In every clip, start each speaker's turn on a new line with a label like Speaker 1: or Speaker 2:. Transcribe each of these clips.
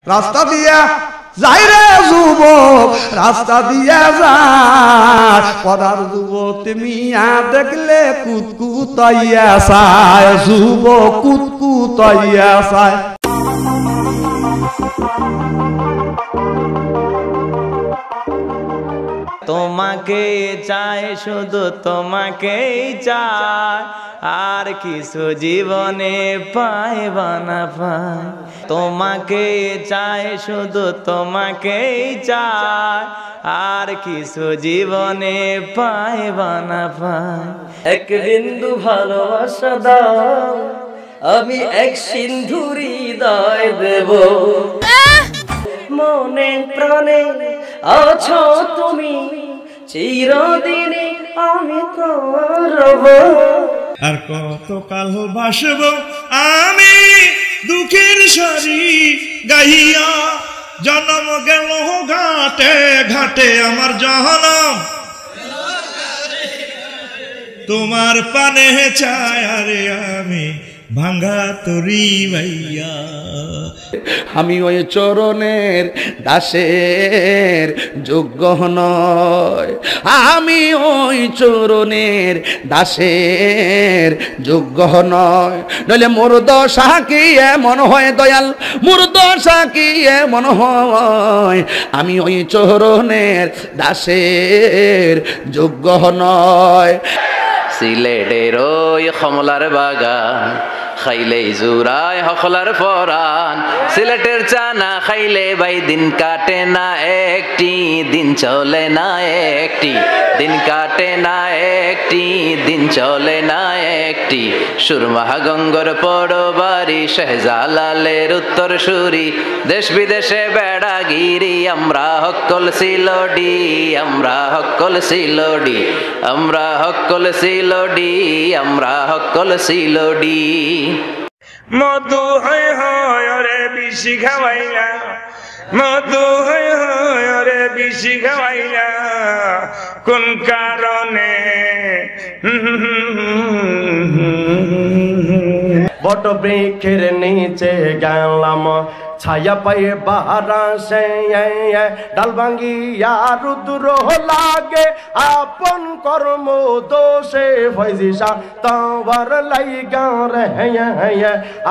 Speaker 1: রাস্তা দিয়া যাই রে যুবক, রাস্তা দিয়া যায় পরার যুবক মিয়া দেখলে কুতকুতাইয়া চায়, যুবক কুতকুতাইয়া চায়।
Speaker 2: তোমাকে চাই, শুধু তোমাকেই চাই, আর কিছু জীবনে পাইবা না পাই। তোমাকে চাই, শুধু তোমাকেই চাই, আর কিছু জীবনে পাইবা না পাই। এক বিন্দু ভালোবাসা দাও, আমি এক সিন্ধু হৃদয় দেব। মনে প্রাণে আছো তুমি, চিরদিনে আমি তোমার রব।
Speaker 3: আর কতকাল বাসব আমি দুঃখের সারি গাইয়া, জন্ম গেল ঘাটে ঘাটে আমার জনম, তোমার পানে চায় আরে আমি ভাঙ্গা তরি ভাইয়া।
Speaker 1: আমি ওই চরণের দাসের যোগ্য নয়, আমি ওই চরণের দাসের যোগ্য নয়। নইলে মোর দশা কি এমন হয় দয়াল, মোর দশা কি এমন হয়, আমি ওই চরণের দাসের যোগ্য নয়।
Speaker 2: সিলেটের ওই কমলার বাগান খাইলেই জুরায় হকলার পরাণ, সিলেটের চানা খাইলে ভাই দিন কাটে না একটি, দিন চলে না একটি, দিন কাটে না একটি, দিন চলে না একটি। সুরমা গঙ্গর পরবাড়ি শাহজালালের উত্তর সুরি, দেশ বিদেশে বেড়াগিরি, আমরা হকল সিলোডি, আমরা হকল সিলোডি, আমরা হকল সিলোডি, আমরা হকল সিলোডি। মধু হয় হয় রে বিশি খাওয়াইলা, মধু হয় হয় রে বিশি খাওয়াইলা, কোন কারণে?
Speaker 4: বট বৃক্ষের নিচে গেলাম, ছায়া পায়ে বারাসে, ডাল ভাঙ্গিয়া রুদ্র লাগে, আপন কর্ম দোষে ফয়জিসা তোমার লাইগা রে,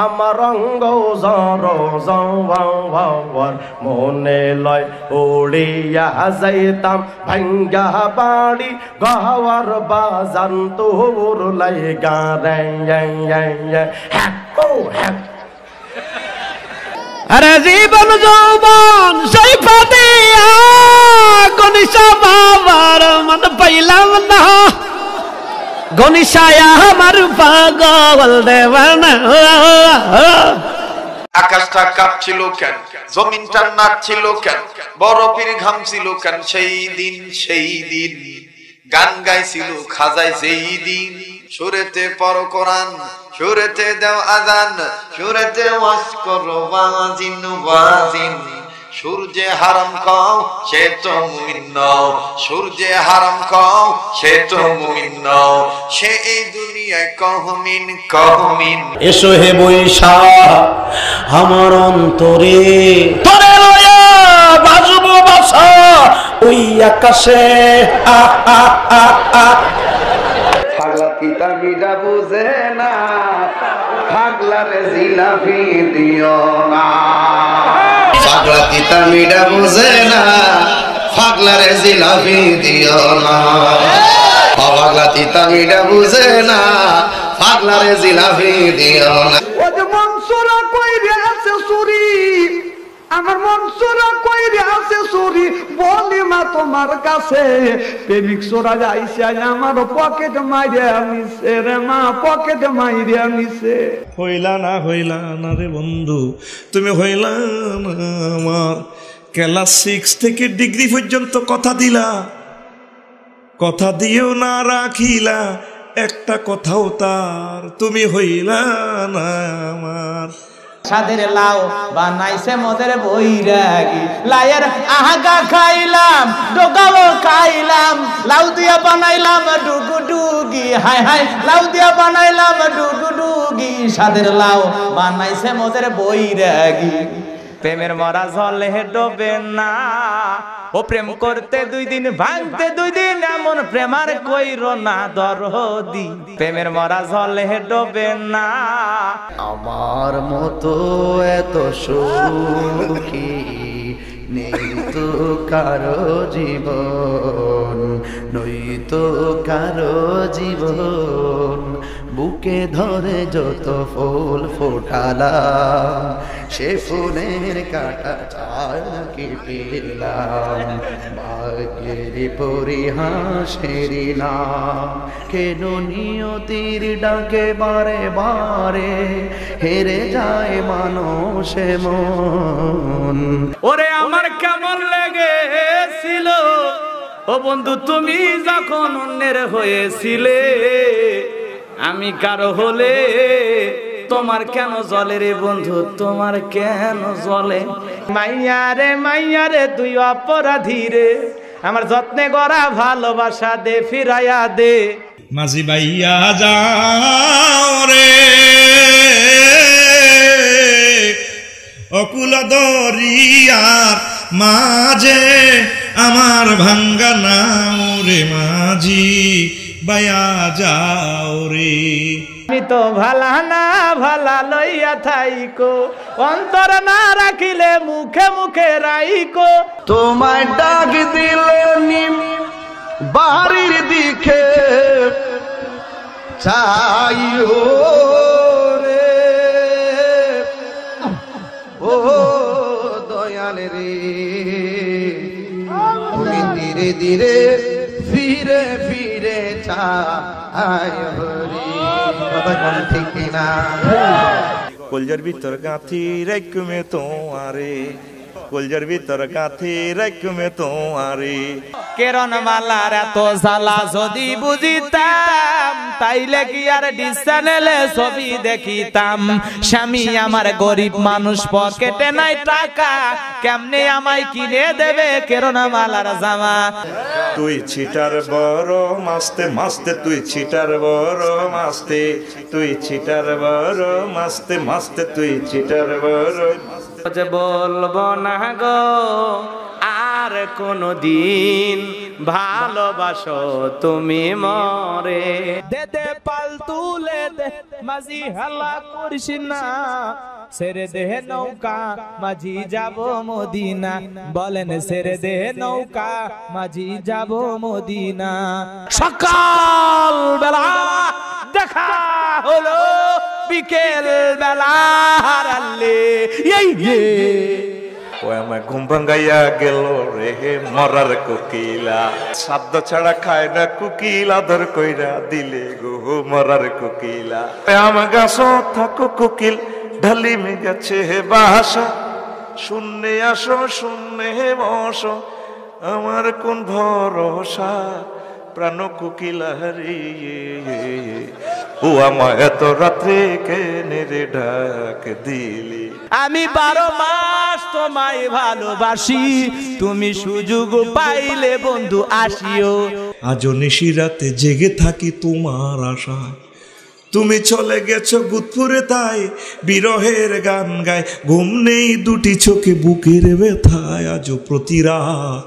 Speaker 4: আমার অঙ্গ জর জর মনে লয় উড়িয়া যাইতাম ভাঙ্গা বাড়ি, গাওয়ার বাজান তোর লাইগা রে।
Speaker 1: আরে জীবন যৌবন সেই পাতিয়া গনিশা বাবার মন পাইলাম না, গনিশায়া আমার পাগল দেওয়ানা।
Speaker 5: আকাশটা কাঁপছিল কেন, জমিনটা নাচছিল কেন, বরফের ঘাম ছিল কেন, সেই দিন সেই দিন গান গাইছিল খাজায় সেই দিন। সুরেতে পড়ো কোরআন, সুরেতে দাও আজান, সুরেতে ওয়াজ করো ওয়াজিন ওয়াজিন। সূর্যে হারাম খাও সে তো মুমিন নও, সূর্যে হারাম খাও সে তো মুমিন নও, সে এই দুনিয়ায় কহমিন কহমিন।
Speaker 4: এসো হে বৈশা আমার অন্তরে,
Speaker 1: তোরে লয়া বাজবো বাসা
Speaker 4: ওই আকাশে।
Speaker 5: পাগলা পিতা মিটা বুঝে না, পাগলারে জিলাপি দিও না। পাগলা পিতা মিটা বুঝে না, পাগলারে জিলাপি দিও না। পাগলা পিতা মিটা বুঝে না, পাগলারে জিলাপি দিও না।
Speaker 1: ও যে মনসুরা কইরে আছে চুরি, আমার মনসুরা কইরে আছে চুরি, বলি মা তোমার কাছে প্রেমিক চোরা যাইছে আমার পকেট মাইরে আনিছে রে মা, পকেট মাইরে আনিছে।
Speaker 3: হইলা না রে বন্ধু, তুমি হইলা না আমার। ক্লাস 6 থেকে ডিগ্রি পর্যন্ত কথা দিলা, কথা দিয়েও না রাখিলা একটা কথাও তার, তুমি হইলা না আমার।
Speaker 2: সাদের লাউ বানাইছে মদের বৈরাগী, লাইয়ের আহাগা খাইলাম, ডোকাও খাইলাম, লাউ দিয়া বানাইলাম ডুগু ডুগি, হায় হায় লাউ দিয়া বানাইলাম ডুগু ডুগি। সাদের লাউ বানাইছে মদের বৈরাগী, প্রেমের মরা জলে ডোবে না। ও প্রেম করতে 2 দিন ভাঙতে 2 দিন, এমন প্রেমার কইরো না দরদি, প্রেমের মরা জলে ডোবে না।
Speaker 1: আমার মতো এত সুখী নেই তো কারো জীবন, নই তো কারো জীবন। বুকে ধরে যত ফুল ফোটালাম, সে ফুলের কাটা চাকি পেলাম। ভাগ্যের পরিহাসেরই নাম, কেন নিয়তির ডাকে বারে বারে হেরে যায় মানুষ মন।
Speaker 2: ওরে আমার কেমন লেগেছিল ও বন্ধু তুমি যখন অন্যের হয়েছিলে, আমি কারো হলে তোমার কেন জ্বলে রে বন্ধু, তোমার কেন জ্বলে? মাইয়া রে তুই অপরাধী রে, আমার যত্নে গড়া ভালোবাসা দে ফিরাইয়া দে।
Speaker 3: মাঝি ভাইয়া যাও রে অকুল দরিয়ার মাঝে, আমার ভাঙ্গা নাও রে মাঝি ভাইয়া যাও রে।
Speaker 2: আমি তো ভালা না ভালা লইয়া থাইকো, অন্তর না রাখিলে মুখে মুখে রাইকো।
Speaker 1: তোমায় ডাক দিলে নিম বাড়ির দিকে চাইও রে, ও দয়াল রে, তুমি ধীরে ধীরে ফিরে ফিরে চাইও রে। কথা কোন ঠিক না?
Speaker 3: কলজার ভিতর গাঁথি রাইকুমে তোমারে, কলজার ভিতর গাঁথি রাইকুমে তোমারে।
Speaker 2: কেরন মালার এত জ্বালা যদি বুঝিতাম, তাইলে কি আর ডিস চ্যানেলে ছবি দেখিতাম। স্বামী আমার গরিব মানুষ, পকেটে নাই টাকা, কেমনে আমায় কিনে দেবে কেরন মালার জামা?
Speaker 3: তুই ছিটার বড় মাস্তে মাস্তে, তুই ছিটার বড় মাস্তে, তুই ছিটার বড় মাস্তে মাস্তে, তুই ছিটার বড়।
Speaker 2: বলবো না গো আর কোনো দিন, ভালোবাসো তুমি মরে। দে দে পাল তুলে দে মাঝি, হালা করিস না, ছেড়ে দে নৌকা মাঝি যাব মদিনা। বলেন ছেড়ে দে নৌকা মাঝি যাব মদিনা। সকাল বেলা দেখা হলো, বিকেল বেলা হারালে।
Speaker 3: ও আমার ঘুম ভাঙ্গাইয়া গেল রে মরার কোকিলা, শব্দ ছাড়া খায় না কোকিল, আদর কইরা দিলে গো মরার কোকিলা। আমার গাছ থাকো কোকিল, ঢালি মে গেছে বাসা, শূন্যে আসো শূন্যে বসো, আমার কোন ভরসা প্রাণ কোকিলা হারিয়ে। ও আমায় এত রাত্রে কেনে রে ডাক দিলি?
Speaker 2: আমি 12 মাস তোমায় ভালোবাসি, তুমি সুযোগ পাইলে বন্ধু আসিও।
Speaker 3: আজও নিশি রাতে জেগে থাকি তোমার আশায়, তুমি চলে গেছো বুধপুরে তাই বিরহের গান গায়। ঘুম নেই দুটি চোখে বুকের ব্যথায়, আজও প্রতি রাত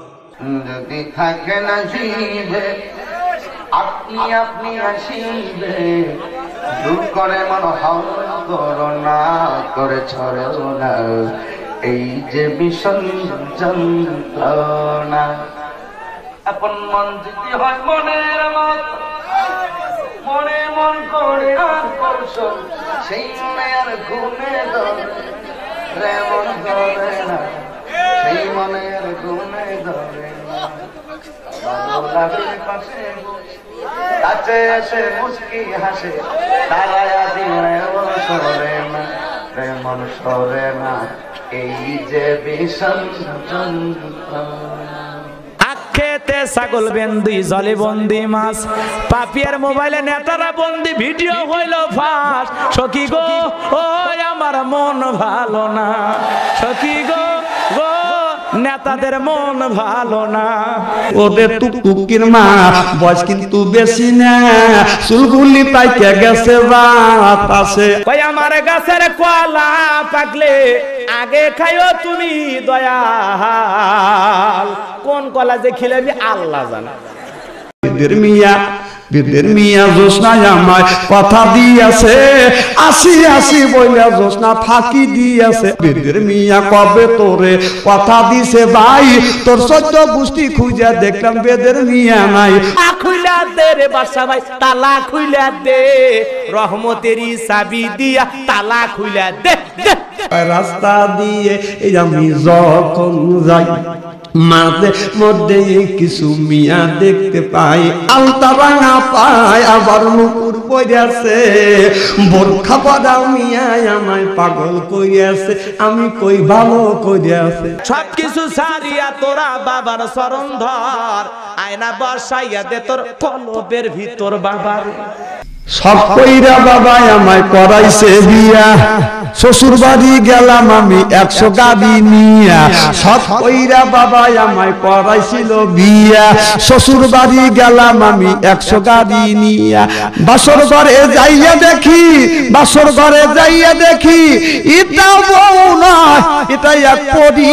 Speaker 1: যদি থাকে না জীবে আপনি আপনি আসিবে, দূর করে মন হাও করোনা করে ছড়ো না, এই যে ভীষণ যন্ত্রণা। আপন মন যদি হয় মনের মত, মনে মন করে আর করছো, সেই মনে আর ঘুমে ধরে রে মন ধরে না, সেই মনে আর ঘুমে ধরে না। ভালো লাগে পাশে কাছে এসে মুস্কি হাসে, তারায়া দিলে সরে না রে মন সরে না, এই যে ভীষণ যন্ত্রণা।
Speaker 2: খেতে ছাগল বেন্দি জলে বন্দি মাছ, পাপিয়ার মোবাইলে নেতারা বন্দি ভিডিও হইল ফাঁস। সখী গো ও আমার মন ভালো না, সখী গো গো
Speaker 4: নেতাদের মন ভালো না।
Speaker 1: ওদের টুকটুকির মা বয়স কিন্তু বেশি না, চুলগুলি পাইকে গেছে বাতাসে।
Speaker 4: ওই আমার গাছের কলা পাকলে আগে খাইও তুমি দয়াল, কোন কলা যে খিলাবি আল্লাহ জানে।
Speaker 1: বিদের মিয়া জোসনায় আমায় কথা দিয়েছে, আসি আসি বইলা জোসনা ফাঁকি দিয়েছে। বিদের মিয়া কবে তোরে কথা দিছে ভাই, তোর 14 গোষ্ঠী খুঁজে দেখলাম বেদের মিয়া নাই।
Speaker 4: খুইলা দে রে বাদশা ভাই, তালা খুইলা দে, রহমতেরই চাবি দিয়া তালা খুইলা দে।
Speaker 1: রাস্তা দিয়ে এই আমি যখন যাই, মাঝে মধ্যে কিছু মিয়া দেখতে পাই, আলতা ভাঙা পায় আবার মুকুর পড়িয়াছে, বোরখা পরা মিয়া আমায় পাগল করিয়াছে, আমি কই ভালো করিয়াছে।
Speaker 4: সবকিছু সারিয়া তোরা বাবার চরণ ধর, আয়না বসাইয়া দে তোর কলবের ভিতর বাবার।
Speaker 1: সব কইরা বাবা আমায় করাইছে বিয়া, শ্বশুর বাড়ি গেলাম আমি 100 গাড়ি নিয়া। সব কইরা বাবা আমায় করাইছিল বিয়া, শ্বশুর বাড়ি গেলাম আমি 100 গাড়ি নিয়া। বাসর ঘরে যাইয়া দেখি, বাসর ঘরে যাইয়া দেখি, এটা বউ নয় এটা এক পরী।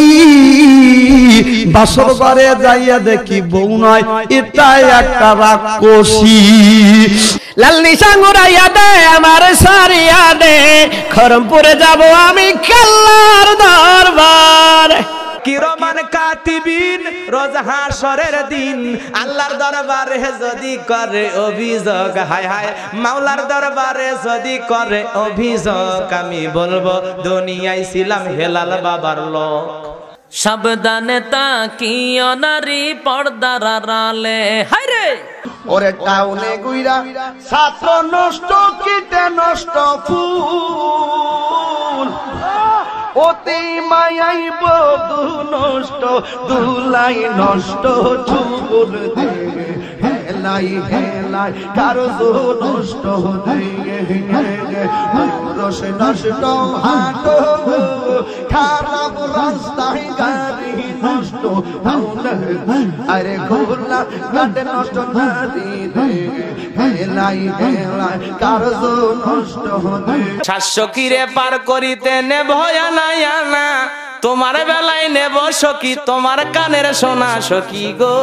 Speaker 1: বাসর ঘরে যাইয়া দেখি বউ নয় এটা একটা রাক্ষসী।
Speaker 4: লাল নিশান উড়াইয়া দে আমার সারিয়া দে, খরমপুরে যাব আমি কাল্লার দরবার। কিরমান কাতিবিন রোজ হাসরের দিন, আল্লাহর দরবারে যদি করে অভিযোগ, হায় হায় মাওলার দরবারে যদি করে অভিযোগ, আমি বলবো দুনিয়ায় ছিলাম হেলাল বাবার লোক।
Speaker 6: সাবধানে তাকিও নারী পর্দার আড়ালে, হায় রে
Speaker 1: ওরে টাউনে গুইরা ছাত্র নষ্ট কিতে নষ্ট ফুল, অতি মায়াই বধু নষ্ট, দুলাই নষ্ট চুল দে, হেলাই হেলাই কারজ নষ্ট দে, রস নষ্ট হাট খারাপ রাস্তায় গাড়ি নষ্ট, আরে ঘোলা গাড়ি নষ্ট নারী রে, হেলাই হেলাই কারজ নষ্ট দে।
Speaker 6: 700 কিরে পার করিতে নে ভয়া নাই আনা, তোমার বেলায় নেব সখী তোমার কানের সোনা সখী গো,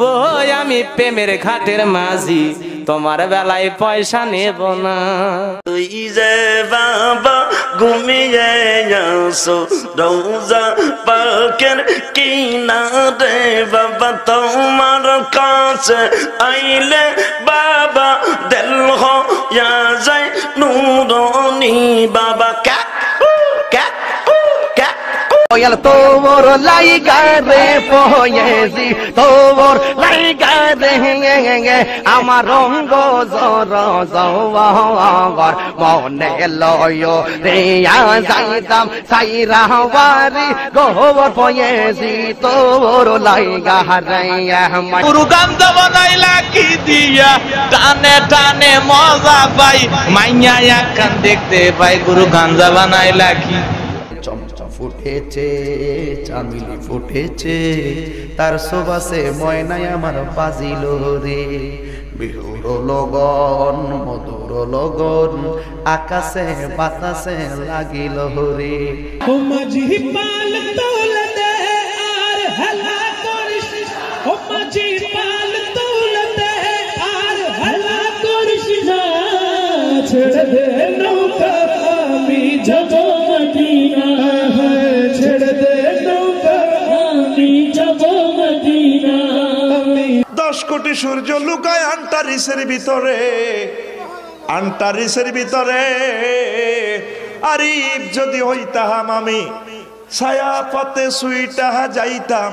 Speaker 6: ওই আমি প্রেমের ঘাটের মাঝি, তোমার বেলায় পয়সা নেব না।
Speaker 4: তুই যে বাবা ঘুমিয়ে আসো রোজা পাকের কিনারে, বাবা তোমার কাছে আইলে বাবা দিল হইয়া যায় নুরানি, বাবা কা কা কা তোর লাইগা রে পয়েছি, তোর লাইগা রে আমার রঙ্গ জর জওয়ার, মনে লয় রে যাইতাম সাইরা বাড়ি গোবর পয়েছি, তোর লাইগা রে
Speaker 2: গুরু গান্দা বানাইলা কি দিয়া, টানে টানে মজা পাই, মাইয়া একখান দেখতে পাই, গুরু গাঞ্জা বানাইলা কি।
Speaker 7: চমচম ফুটেছে চামিলি ফুটেছে, তার সোবাসে ময়নাই আমার বাজিল রে, বিহুর লগন মধুর লগন আকাশে বাতাসে লাগিল রে।
Speaker 8: ও মাঝি পাল তোল দে আর হেলা করিস, ও মাঝি পাল তোল দে আর হেলা করিস না, ছেড়ে দে নৌকা আমি যাব মদিনা, ছেড়ে দে নৌকা আমি যাব মদিনা।
Speaker 3: 10 কোটি সূর্য লুকায় আন্টারিসের ভিতরে, আন্টারিসের ভিতরে। আরিফ যদি হইতাম আমি ছায়া পথে সুইটা যাইতাম,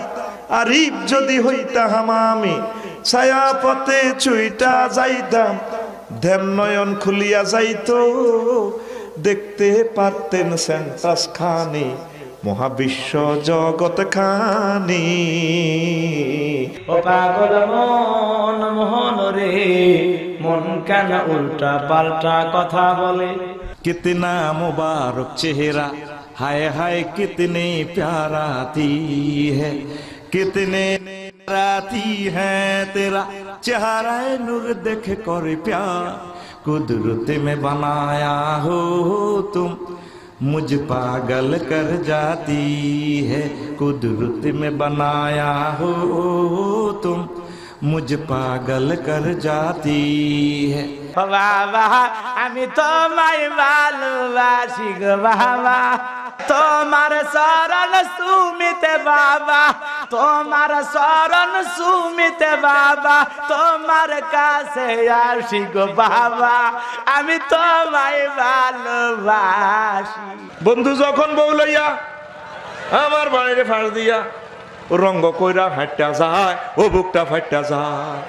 Speaker 3: আরিফ যদি হইতাম আমি ছায়া পথে চুইটা যাইতাম, ধ্যান নয়ন খুলিয়া যাইতো, দেখতে পারতেন সেন্টাস খানি, মহাবিশ্ব জগৎ খানি।
Speaker 4: ও পাগল মন মোহন রে, মন কেন উল্টা পাল্টা কথা বলে।
Speaker 3: কিতনা মুবারক চেহারা हाय हाय कितने प्याराती है, कितने राती है तेरा चेहरा नूर देख कर प्यार, कुदरत में बनाया हो तुम मुझ पागल कर जाती है, कुदरत में बनाया हो तुम मुझ पागल कर जाती है।
Speaker 2: বাবা আমি তোমায় ভালোবাসি গো বাবা, তোমার শরণ সুমিতে বাবা, তোমার শরণ সুমিতে বাবা, তোমার কাছে আসি গো বাবা, আমি তোমায় ভালোবাসি।
Speaker 3: বন্ধু যখন বউ লইয়া আমার বাড়িতে ফাঁস দিয়া রঙ্গ কইরা হাঁটটা যায়, ও বুকটা ফাটটা যায়।